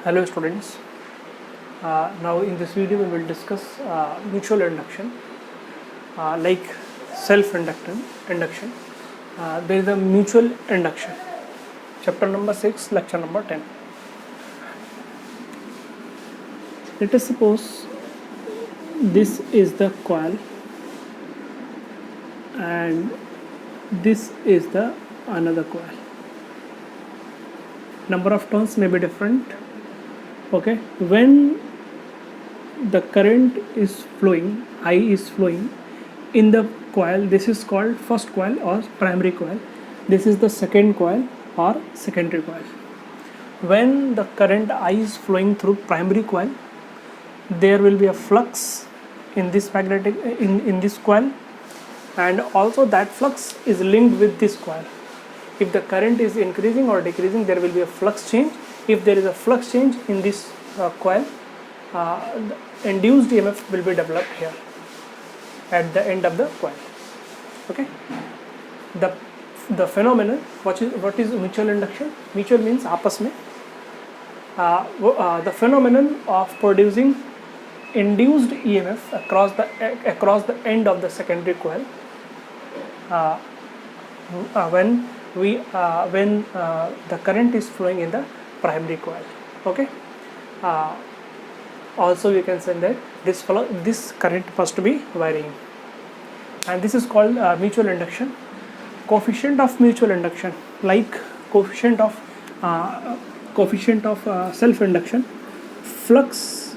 Hello students, now in this video we will discuss mutual induction like induction. There is a mutual induction, chapter number 6, lecture number 10. Let us suppose this is the coil and this is the another coil. Number of turns may be different. Okay, when the current is flowing, I is flowing in the coil, this is called first coil or primary coil. This is the second coil or secondary coil. When the current I is flowing through primary coil, there will be a flux in this magnetic in this coil, and also that flux is linked with this coil. If the current is increasing or decreasing, there will be a flux change. If there is a flux change in this coil, the induced EMF will be developed here at the end of the coil. Okay, the phenomenon, what is mutual induction? Mutual means आपस में. The phenomenon of producing induced EMF across the end of the secondary coil when the current is flowing in the primary coil. Okay, also we can say that this current must be varying, and this is called mutual induction. Coefficient of mutual induction, like coefficient of self induction, flux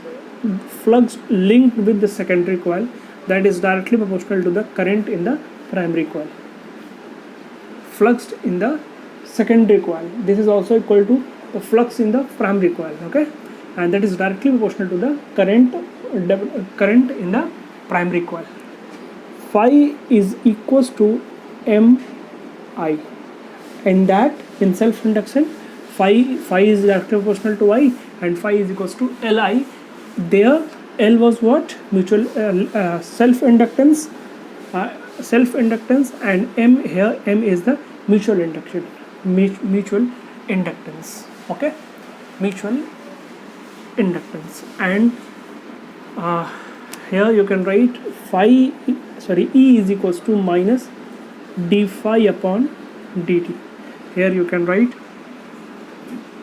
linked with the secondary coil, that is directly proportional to the current in the primary coil. Flux in the secondary coil, this is also equal to the flux in the primary coil. Okay, and that is directly proportional to the current in the primary coil. Phi is equals to mi, and that in self induction phi is directly proportional to I, and phi is equals to Li. There L was what? Mutual self inductance, and M here, M is the mutual induction, mutual inductance. Okay, mutual inductance, and here you can write E is equals to minus d phi upon dt. Here you can write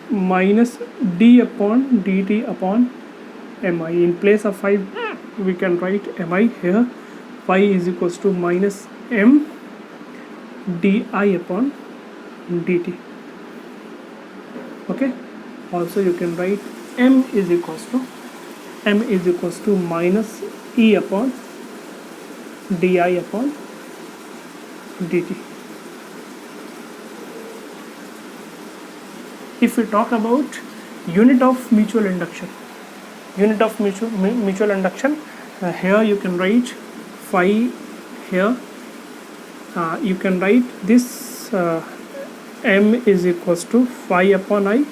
minus d upon dt upon mi. In place of phi we can write mi. Here phi is equals to minus m di upon dt. Okay, also you can write m is equals to minus e upon di upon dt. If we talk about unit of mutual induction, here you can write phi. Here you can write this m is equals to phi upon I.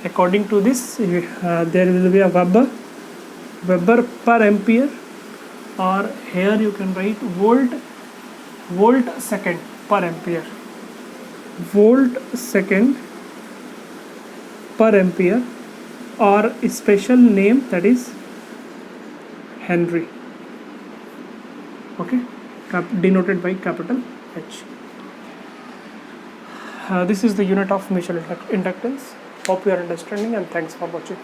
According to this, there will be a Weber per ampere, or here you can write volt second per ampere, volt second per ampere, or a special name, that is Henry. Okay, denoted by capital H. This is the unit of mutual inductance. Hope you are understanding, and thanks for watching.